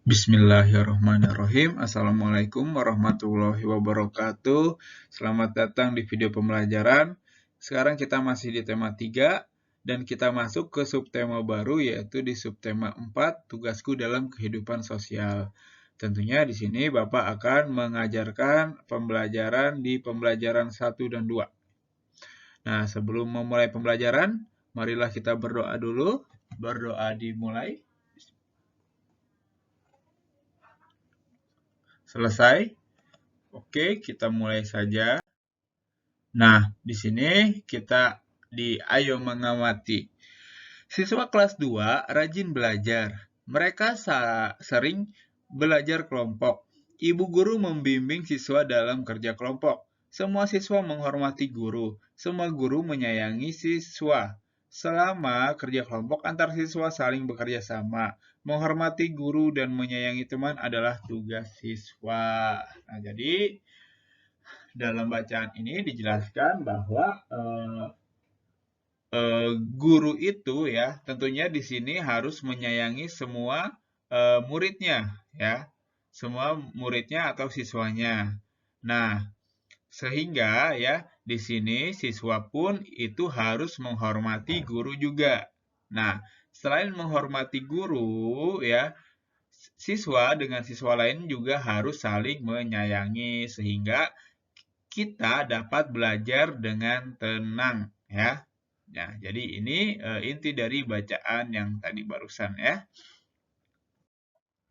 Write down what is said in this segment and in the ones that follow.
Bismillahirrahmanirrahim. Assalamualaikum warahmatullahi wabarakatuh. Selamat datang di video pembelajaran. Sekarang kita masih di tema 3 dan kita masuk ke subtema baru yaitu di subtema 4, tugasku dalam kehidupan sosial. Tentunya di sini Bapak akan mengajarkan pembelajaran di pembelajaran 1 dan 2. Nah, sebelum memulai pembelajaran, marilah kita berdoa dulu. Berdoa dimulai. Selesai. Oke, kita mulai saja. Nah, di sini kita ayo mengamati. Siswa kelas 2 rajin belajar. Mereka sering belajar kelompok. Ibu guru membimbing siswa dalam kerja kelompok. Semua siswa menghormati guru. Semua guru menyayangi siswa. Selama kerja kelompok antar siswa saling bekerja sama. Menghormati guru dan menyayangi teman adalah tugas siswa. Nah, jadi dalam bacaan ini dijelaskan bahwa guru itu ya tentunya di sini harus menyayangi semua muridnya ya, semua muridnya atau siswanya. Nah, sehingga ya di sini siswa pun itu harus menghormati guru juga. Nah, selain menghormati guru ya, siswa dengan siswa lain juga harus saling menyayangi sehingga kita dapat belajar dengan tenang ya. Nah, jadi ini inti dari bacaan yang tadi barusan ya.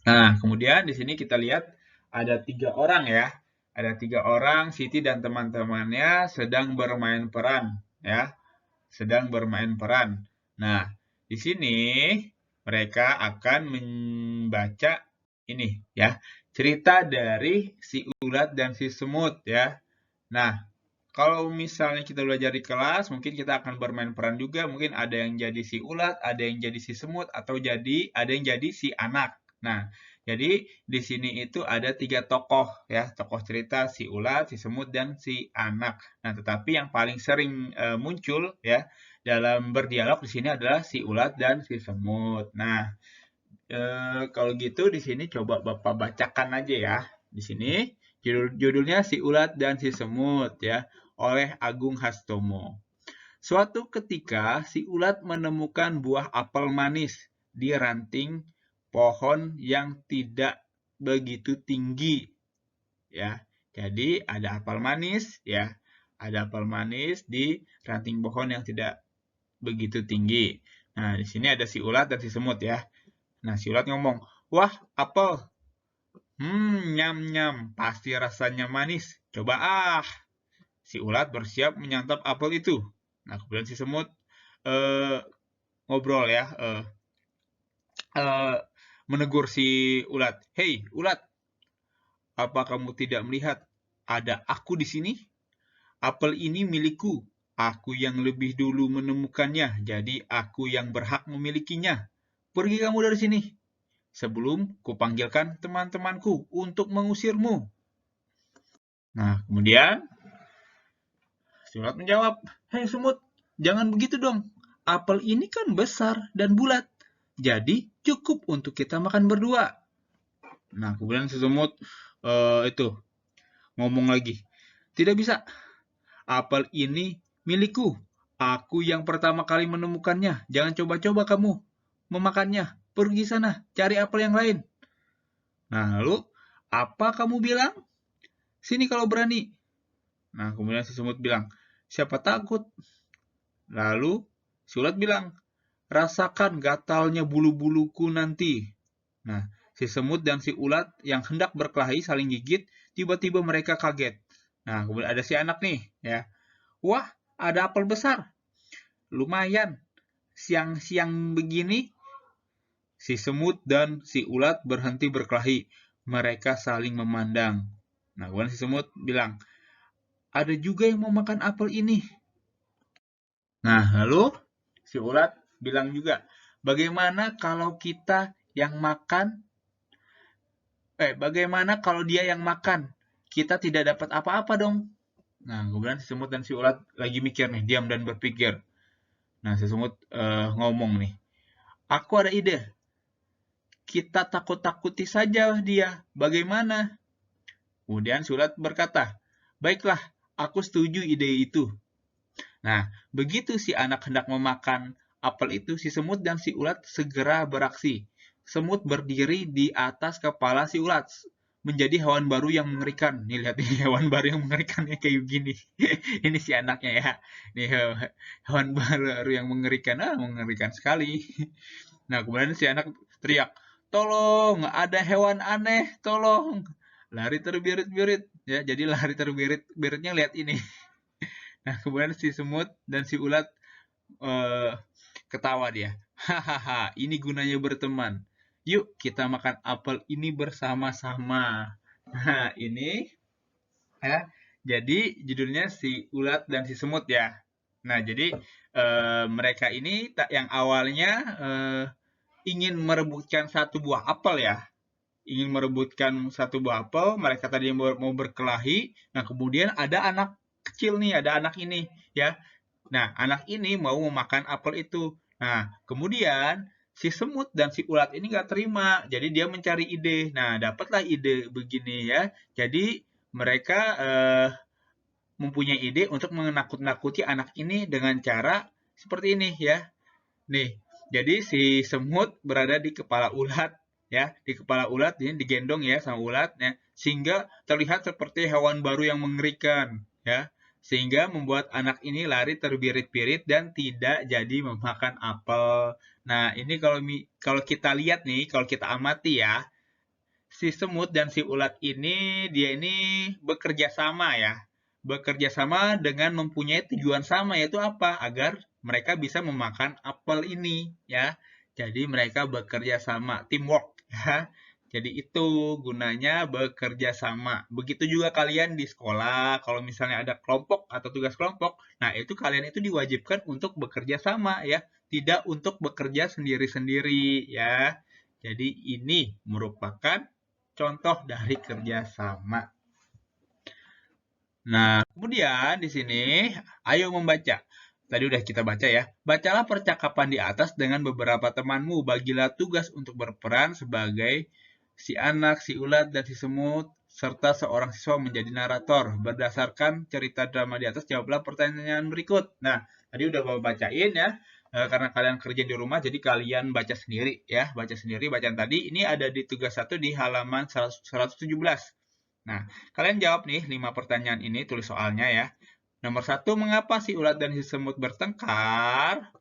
Nah, kemudian di sini kita lihat ada 3 orang ya. Ada 3 orang, Siti dan teman-temannya sedang bermain peran ya. Sedang bermain peran. Nah, di sini mereka akan membaca ini ya. Cerita dari si ulat dan si semut ya. Nah, kalau misalnya kita belajar di kelas, mungkin kita akan bermain peran juga. Mungkin ada yang jadi si ulat, ada yang jadi si semut, atau ada yang jadi si anak. Nah, jadi di sini itu ada 3 tokoh ya, tokoh cerita si ulat, si semut, dan si anak. Nah, tetapi yang paling sering muncul ya dalam berdialog di sini adalah si ulat dan si semut. Nah, kalau gitu di sini coba Bapak bacakan aja ya. Di sini judulnya Si Ulat dan Si Semut ya oleh Agung Hastomo. Suatu ketika si ulat menemukan buah apel manis di ranting pohon yang tidak begitu tinggi ya. Jadi ada apel manis ya. Ada apel manis di ranting pohon yang tidak begitu tinggi. Nah, di sini ada si ulat dan si semut ya. Nah, si ulat ngomong, "Wah, apel. Nyam-nyam. Pasti rasanya manis. Coba ah." Si ulat bersiap menyantap apel itu. Nah, kemudian si semut ngobrol ya, menegur si ulat. "Hei, ulat, apa kamu tidak melihat ada aku di sini? Apel ini milikku. Aku yang lebih dulu menemukannya, jadi aku yang berhak memilikinya. Pergi kamu dari sini sebelum kupanggilkan teman-temanku untuk mengusirmu." Nah, kemudian si ulat menjawab, "Hei semut, jangan begitu dong. Apel ini kan besar dan bulat, jadi cukup untuk kita makan berdua." Nah, kemudian si semut itu ngomong lagi, "Tidak bisa. Apel ini milikku. Aku yang pertama kali menemukannya. Jangan coba-coba kamu memakannya. Pergi sana, cari apel yang lain." Nah, lalu apa kamu bilang? "Sini kalau berani." Nah, kemudian si semut bilang, "Siapa takut?" Lalu si ulat bilang, "Rasakan gatalnya bulu-buluku nanti." Nah, si semut dan si ulat yang hendak berkelahi saling gigit, tiba-tiba mereka kaget. Nah, kemudian ada si anak nih, ya. "Wah, ada apel besar. Lumayan. Siang-siang begini." Si semut dan si ulat berhenti berkelahi. Mereka saling memandang. Nah, kemudian si semut bilang, "Ada juga yang mau makan apel ini." Nah, lalu si ulat bilang juga, bagaimana kalau dia yang makan? Kita tidak dapat apa-apa dong. Nah, kemudian si semut dan si ulat lagi mikir nih, diam dan berpikir. Nah, si semut ngomong nih, "Aku ada ide. kita takut-takuti saja dia. Bagaimana? Kemudian si ulat berkata, baiklah, aku setuju ide itu. Nah, begitu si anak hendak memakan apel itu, si semut dan si ulat segera beraksi. Semut berdiri di atas kepala si ulat, menjadi hewan baru yang mengerikan. Nih, lihat nih, hewan baru yang mengerikan ya, kayak gini. Ini si anaknya ya. Nih, hewan baru yang mengerikan. Mengerikan sekali. Nah, kemudian si anak teriak, tolong, ada hewan aneh, tolong. Lari terbirit-birit. Ya, jadi lari terbirit-biritnya lihat ini. Nah, kemudian si semut dan si ulat ketawa dia. Hahaha, ini gunanya berteman. Yuk, kita makan apel ini bersama-sama. Nah, ini ya. Jadi judulnya si ulat dan si semut ya. Nah, jadi mereka ini yang awalnya ingin merebutkan satu buah apel ya. Ingin merebutkan satu buah apel, mereka tadi mau berkelahi. Nah, kemudian ada anak kecil nih, ada anak ini ya. Nah, anak ini mau memakan apel itu. Nah, kemudian si semut dan si ulat ini nggak terima. Jadi dia mencari ide. Nah, dapatlah ide begini ya. Jadi mereka mempunyai ide untuk menakut-nakuti anak ini dengan cara seperti ini ya. Nih, jadi si semut berada di kepala ulat ya, di kepala ulat ini digendong ya sama ulat ya, sehingga terlihat seperti hewan baru yang mengerikan ya. Sehingga membuat anak ini lari terbirit-birit dan tidak jadi memakan apel. Nah, ini kalau kita lihat nih, kalau kita amati ya, si semut dan si ulat ini dia ini bekerja sama ya. Bekerja sama dengan mempunyai tujuan sama, yaitu apa? Agar mereka bisa memakan apel ini ya. Jadi mereka bekerja sama, teamwork ya. Jadi itu gunanya bekerja sama. Begitu juga kalian di sekolah, kalau misalnya ada kelompok atau tugas kelompok, nah itu kalian itu diwajibkan untuk bekerja sama ya, tidak untuk bekerja sendiri-sendiri ya. Jadi ini merupakan contoh dari kerjasama. Nah, kemudian di sini, ayo membaca. Tadi udah kita baca ya. Bacalah percakapan di atas dengan beberapa temanmu. Bagilah tugas untuk berperan sebagai si anak, si ulat, dan si semut, serta seorang siswa menjadi narator. Berdasarkan cerita drama di atas, jawablah pertanyaan berikut. Nah, tadi udah Bapak bacain ya. Karena kalian kerja di rumah, jadi kalian baca sendiri ya. Baca sendiri bacaan tadi. Ini ada di tugas 1 di halaman 117. Nah, kalian jawab nih 5 pertanyaan ini, tulis soalnya ya. Nomor 1, mengapa si ulat dan si semut bertengkar?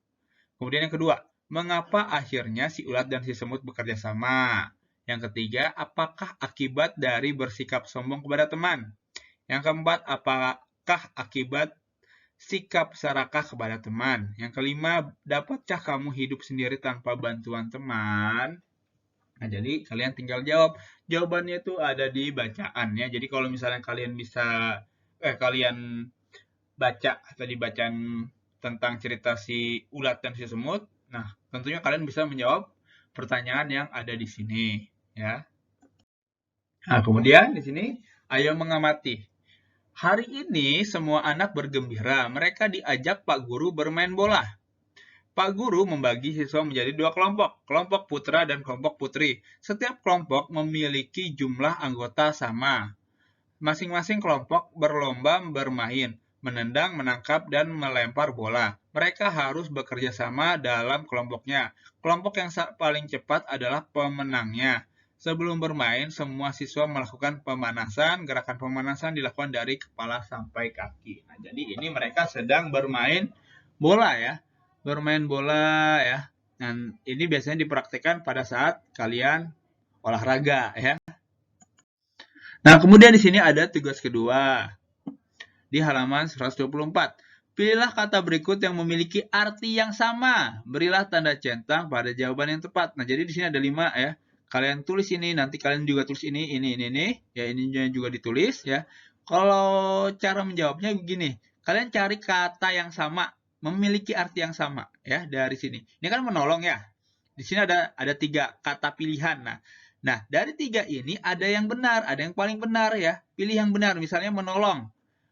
Kemudian yang kedua, mengapa akhirnya si ulat dan si semut bekerja sama? Yang ketiga, apakah akibat dari bersikap sombong kepada teman? Yang keempat, apakah akibat sikap serakah kepada teman? Yang kelima, dapatkah kamu hidup sendiri tanpa bantuan teman? Nah, jadi kalian tinggal jawab. Jawabannya itu ada di bacaan ya. Jadi kalau misalnya kalian kalian baca tadi bacaan tentang cerita si ulat dan si semut, nah tentunya kalian bisa menjawab pertanyaan yang ada di sini ya. Nah, kemudian di sini ayo mengamati. Hari ini semua anak bergembira. Mereka diajak Pak Guru bermain bola. Pak Guru membagi siswa menjadi 2 kelompok, kelompok putra dan kelompok putri. Setiap kelompok memiliki jumlah anggota sama. Masing-masing kelompok berlomba bermain, menendang, menangkap, dan melempar bola. Mereka harus bekerja sama dalam kelompoknya. Kelompok yang paling cepat adalah pemenangnya. Sebelum bermain, semua siswa melakukan pemanasan. Gerakan pemanasan dilakukan dari kepala sampai kaki. Nah, jadi ini mereka sedang bermain bola ya. Bermain bola ya. Dan ini biasanya dipraktikkan pada saat kalian olahraga ya. Nah, kemudian di sini ada tugas kedua. Di halaman 124. Pilihlah kata berikut yang memiliki arti yang sama. Berilah tanda centang pada jawaban yang tepat. Nah, jadi di sini ada 5 ya. Kalian tulis ini, nanti kalian juga tulis ini. Ya, ini juga ditulis ya. Kalau cara menjawabnya begini. Kalian cari kata yang sama, memiliki arti yang sama ya dari sini. Ini kan menolong ya. Di sini ada 3 kata pilihan. Nah, dari 3 ini ada yang benar, ada yang paling benar ya. Pilih yang benar, misalnya menolong.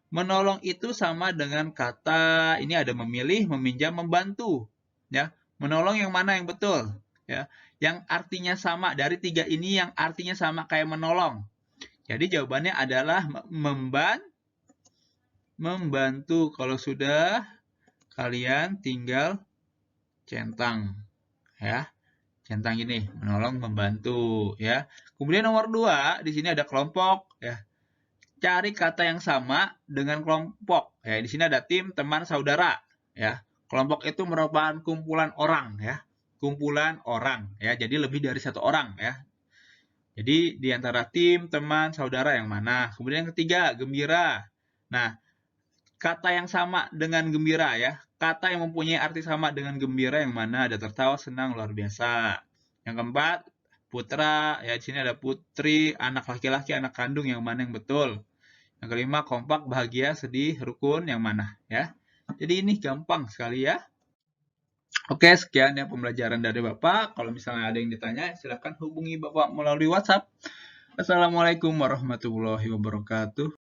Menolong itu sama dengan kata, ini ada memilih, meminjam, membantu. Ya, menolong yang mana yang betul? ya, yang artinya sama dari 3 ini yang artinya sama kayak menolong. Jadi jawabannya adalah membantu. Kalau sudah, kalian tinggal centang, ya. Centang ini, menolong, membantu, ya. Kemudian nomor 2, di sini ada kelompok, ya. Cari kata yang sama dengan kelompok. Ya, di sini ada tim, teman, saudara, ya. Kelompok itu merupakan kumpulan orang, ya. Kumpulan orang, ya. Jadi lebih dari 1 orang, ya. Jadi di antara tim, teman, saudara yang mana? Kemudian yang ketiga, gembira. Nah, kata yang sama dengan gembira, ya. Kata yang mempunyai arti sama dengan gembira yang mana? Ada tertawa, senang, luar biasa. Yang keempat, putra. Ya, di sini ada putri, anak laki-laki, anak kandung, yang mana yang betul? Yang kelima, kompak, bahagia, sedih, rukun, yang mana? Ya. Jadi ini gampang sekali, ya. Oke, sekian ya pembelajaran dari Bapak. Kalau misalnya ada yang ditanya, silakan hubungi Bapak melalui WhatsApp. Assalamualaikum warahmatullahi wabarakatuh.